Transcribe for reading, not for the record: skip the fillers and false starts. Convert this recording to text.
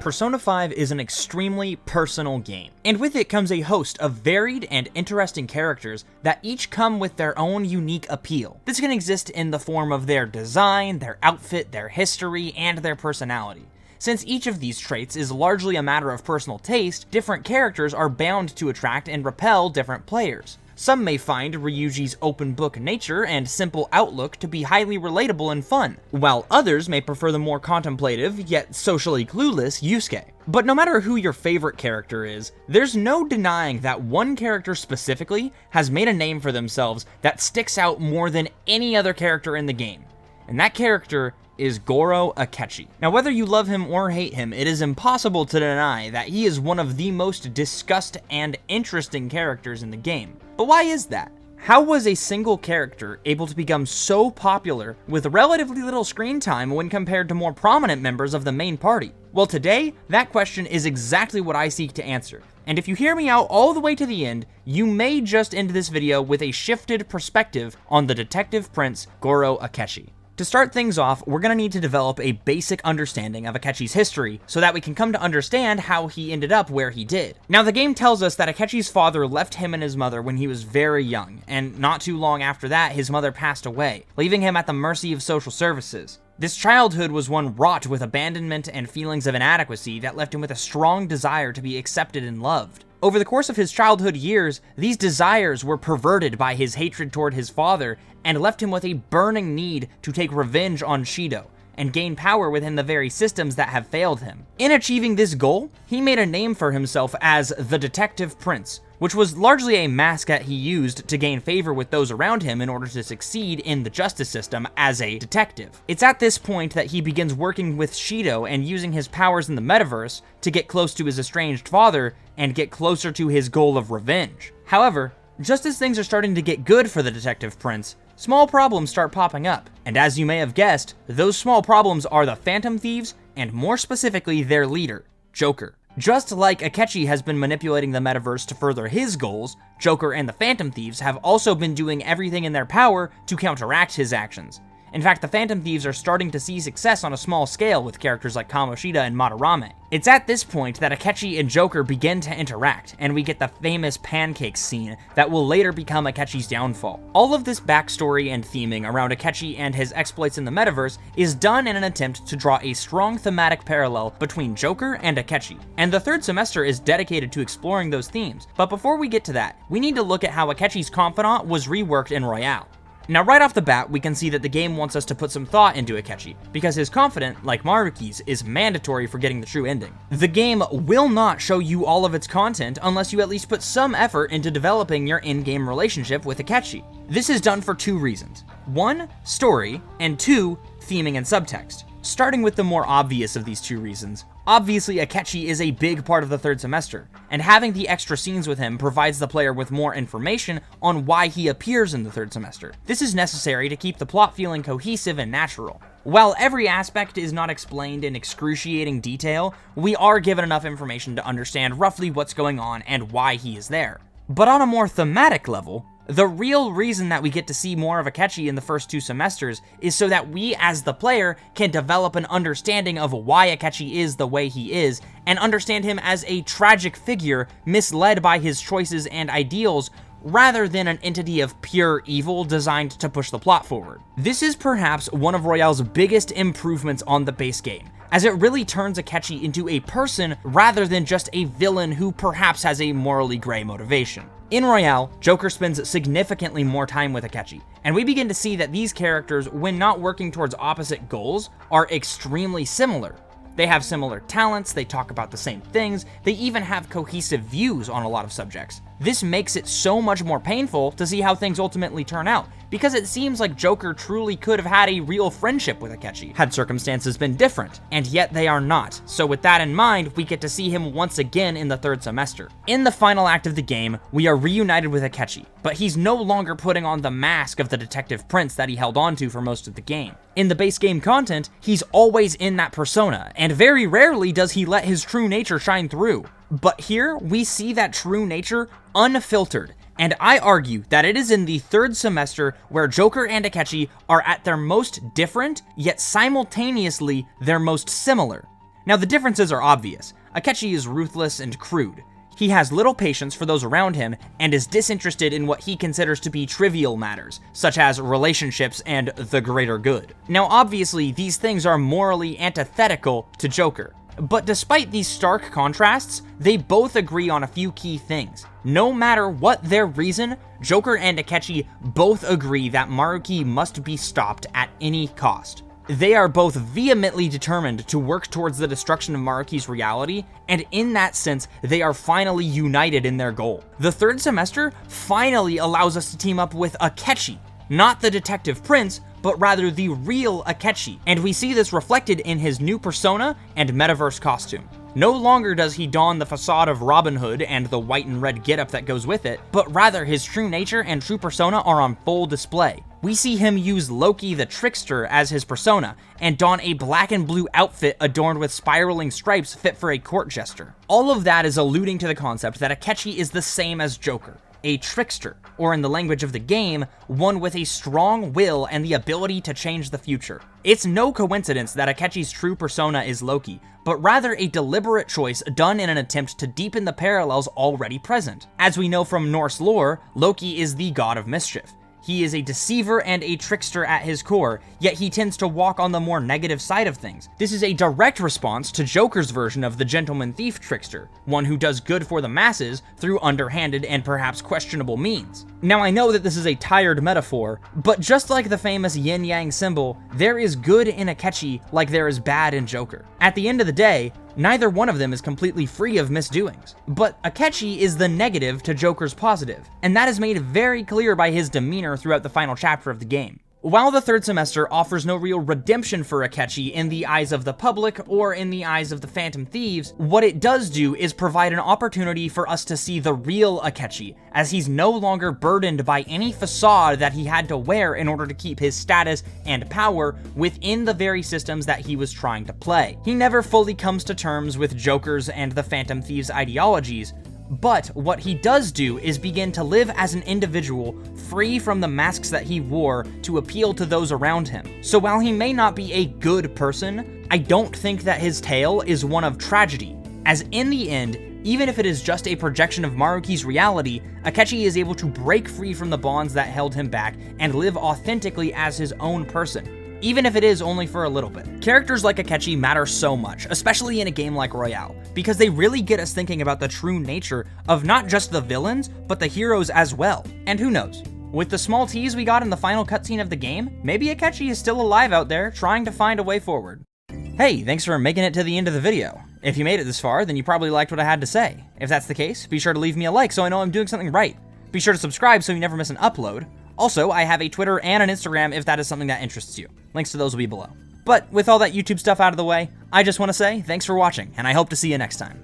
Persona 5 is an extremely personal game, and with it comes a host of varied and interesting characters that each come with their own unique appeal. This can exist in the form of their design, their outfit, their history, and their personality. Since each of these traits is largely a matter of personal taste, different characters are bound to attract and repel different players. Some may find Ryuji's open book nature and simple outlook to be highly relatable and fun, while others may prefer the more contemplative yet socially clueless Yusuke. But no matter who your favorite character is, there's no denying that one character specifically has made a name for themselves that sticks out more than any other character in the game. And that character is Goro Akechi. Now, whether you love him or hate him, it is impossible to deny that he is one of the most discussed and interesting characters in the game. But why is that? How was a single character able to become so popular with relatively little screen time when compared to more prominent members of the main party? Well, today, that question is exactly what I seek to answer. And if you hear me out all the way to the end, you may just end this video with a shifted perspective on the detective prince Goro Akechi. To start things off, we're going to need to develop a basic understanding of Akechi's history so that we can come to understand how he ended up where he did. Now, the game tells us that Akechi's father left him and his mother when he was very young, and not too long after that, his mother passed away, leaving him at the mercy of social services. This childhood was one wrought with abandonment and feelings of inadequacy that left him with a strong desire to be accepted and loved. Over the course of his childhood years, these desires were perverted by his hatred toward his father and left him with a burning need to take revenge on Shido and gain power within the very systems that have failed him. In achieving this goal, he made a name for himself as the Detective Prince, which was largely a mask that he used to gain favor with those around him in order to succeed in the justice system as a detective. It's at this point that he begins working with Shido and using his powers in the metaverse to get close to his estranged father and get closer to his goal of revenge. However, just as things are starting to get good for the Detective Prince, small problems start popping up. And as you may have guessed, those small problems are the Phantom Thieves, and more specifically their leader, Joker. Just like Akechi has been manipulating the metaverse to further his goals, Joker and the Phantom Thieves have also been doing everything in their power to counteract his actions. In fact, the Phantom Thieves are starting to see success on a small scale with characters like Kamoshida and Madarame. It's at this point that Akechi and Joker begin to interact, and we get the famous pancakes scene that will later become Akechi's downfall. All of this backstory and theming around Akechi and his exploits in the metaverse is done in an attempt to draw a strong thematic parallel between Joker and Akechi. And the third semester is dedicated to exploring those themes. But before we get to that, we need to look at how Akechi's confidant was reworked in Royale. Now, right off the bat, we can see that the game wants us to put some thought into Akechi, because his confidant, like Maruki's, is mandatory for getting the true ending. The game will not show you all of its content unless you at least put some effort into developing your in-game relationship with Akechi. This is done for two reasons. One, story, and two, theming and subtext. Starting with the more obvious of these two reasons, obviously Akechi is a big part of the third semester, and having the extra scenes with him provides the player with more information on why he appears in the third semester. This is necessary to keep the plot feeling cohesive and natural. While every aspect is not explained in excruciating detail, we are given enough information to understand roughly what's going on and why he is there. But on a more thematic level, the real reason that we get to see more of Akechi in the first two semesters is so that we, as the player, can develop an understanding of why Akechi is the way he is, and understand him as a tragic figure misled by his choices and ideals, rather than an entity of pure evil designed to push the plot forward. This is perhaps one of Royale's biggest improvements on the base game, as it really turns Akechi into a person rather than just a villain who perhaps has a morally gray motivation. In Royale, Joker spends significantly more time with Akechi, and we begin to see that these characters, when not working towards opposite goals, are extremely similar. They have similar talents, they talk about the same things, they even have cohesive views on a lot of subjects. This makes it so much more painful to see how things ultimately turn out, because it seems like Joker truly could have had a real friendship with Akechi, had circumstances been different, and yet they are not. So with that in mind, we get to see him once again in the third semester. In the final act of the game, we are reunited with Akechi, but he's no longer putting on the mask of the Detective Prince that he held onto for most of the game. In the base game content, he's always in that persona, and very rarely does he let his true nature shine through. But here, we see that true nature unfiltered, and I argue that it is in the third semester where Joker and Akechi are at their most different, yet simultaneously their most similar. Now the differences are obvious. Akechi is ruthless and crude. He has little patience for those around him and is disinterested in what he considers to be trivial matters, such as relationships and the greater good. Now obviously, these things are morally antithetical to Joker. But despite these stark contrasts, they both agree on a few key things. No matter what their reason, Joker and Akechi both agree that Maruki must be stopped at any cost. They are both vehemently determined to work towards the destruction of Maruki's reality, and in that sense, they are finally united in their goal. The third semester finally allows us to team up with Akechi, not the Detective Prince, but rather the real Akechi, and we see this reflected in his new persona and metaverse costume. No longer does he don the facade of Robin Hood and the white and red getup that goes with it, but rather his true nature and true persona are on full display. We see him use Loki the Trickster as his persona, and don a black and blue outfit adorned with spiraling stripes fit for a court jester. All of that is alluding to the concept that Akechi is the same as Joker, a trickster, or in the language of the game, one with a strong will and the ability to change the future. It's no coincidence that Akechi's true persona is Loki, but rather a deliberate choice done in an attempt to deepen the parallels already present. As we know from Norse lore, Loki is the god of mischief. He is a deceiver and a trickster at his core, yet he tends to walk on the more negative side of things. This is a direct response to Joker's version of the gentleman thief trickster, one who does good for the masses through underhanded and perhaps questionable means. Now I know that this is a tired metaphor, but just like the famous yin-yang symbol, there is good in Akechi like there is bad in Joker. At the end of the day, neither one of them is completely free of misdoings, but Akechi is the negative to Joker's positive, and that is made very clear by his demeanor throughout the final chapter of the game. While the third semester offers no real redemption for Akechi in the eyes of the public or in the eyes of the Phantom Thieves, what it does do is provide an opportunity for us to see the real Akechi, as he's no longer burdened by any facade that he had to wear in order to keep his status and power within the very systems that he was trying to play. He never fully comes to terms with Joker's and the Phantom Thieves' ideologies, but what he does do is begin to live as an individual free from the masks that he wore to appeal to those around him. So while he may not be a good person, I don't think that his tale is one of tragedy, as in the end, even if it is just a projection of Maruki's reality, Akechi is able to break free from the bonds that held him back and live authentically as his own person, even if it is only for a little bit. Characters like Akechi matter so much, especially in a game like Royale, because they really get us thinking about the true nature of not just the villains, but the heroes as well. And who knows? With the small tease we got in the final cutscene of the game, maybe Akechi is still alive out there trying to find a way forward. Hey, thanks for making it to the end of the video. If you made it this far, then you probably liked what I had to say. If that's the case, be sure to leave me a like so I know I'm doing something right. Be sure to subscribe so you never miss an upload. Also, I have a Twitter and an Instagram if that is something that interests you. Links to those will be below. But with all that YouTube stuff out of the way, I just want to say thanks for watching, and I hope to see you next time.